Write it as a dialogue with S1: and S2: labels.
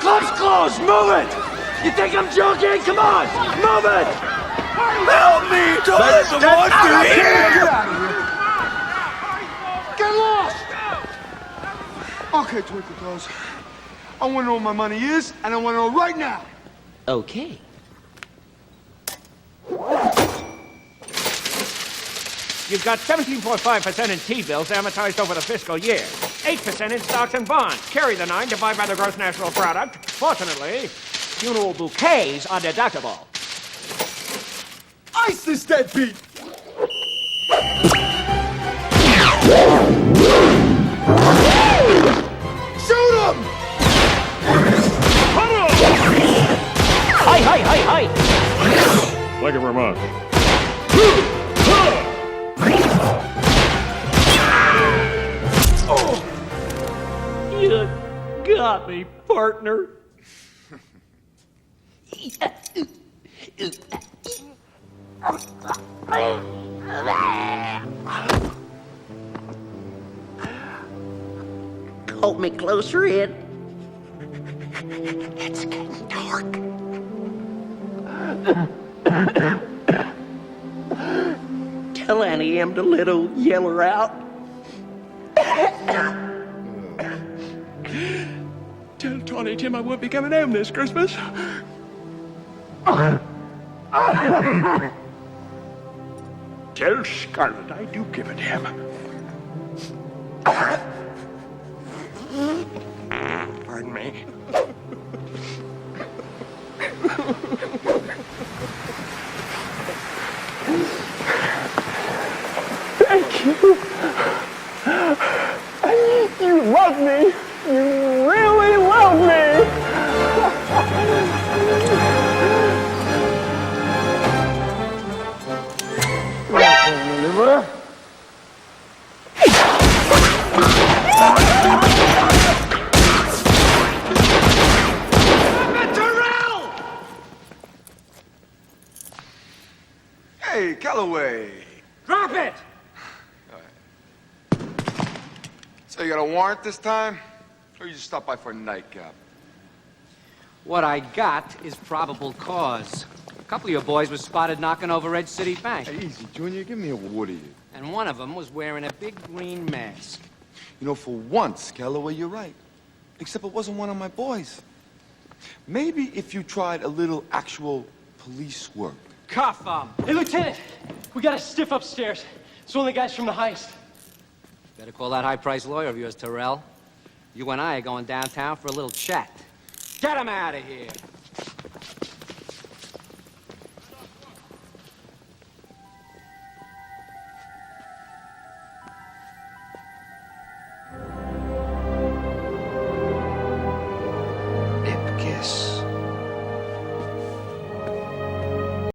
S1: Club's closed! Move it! You think I'm joking? Come on! Move it! Help me! Don't let the monster in!
S2: Get out of here! Get lost! Okay, Twinkle Toes. I want to know where my money is, and I want to know right now.
S3: Okay.
S4: You've got 17.5% in T-bills amortized over the fiscal year. 8% in stocks and bonds. Carry the 9, divide by the gross national product. Fortunately, funeral bouquets are deductible.
S2: Ice this deadbeat! Shoot him!
S4: Hi, hi, hi, hi!
S5: Thank you very much.
S4: You got me, partner.
S3: Hold me closer, Ed. It's getting dark. Tell Annie M to little yeller out.
S5: Tell Tawny Tim I won't be coming home this Christmas. Tell Scarlet I do give a damn. Pardon me.
S2: Thank you. You love me. You really love me. Hey, Calloway.
S4: Drop it!
S2: So you got a warrant this time? Or you just stopped by for a nightcap?
S6: What I got is probable cause. A couple of your boys were spotted knocking over Red City Bank.
S2: Hey, easy, Junior. Give me a Woody.
S6: And one of them was wearing a big green mask.
S2: You know, for once, Calloway, you're right. Except it wasn't one of my boys. Maybe if you tried a little actual police work.
S6: Cuff 'em!
S7: Hey, Lieutenant! We got a stiff upstairs. It's one of the guys from the heist.
S6: Better call that high-priced lawyer of yours, Terrell. You and I are going downtown for a little chat. Get him out of here!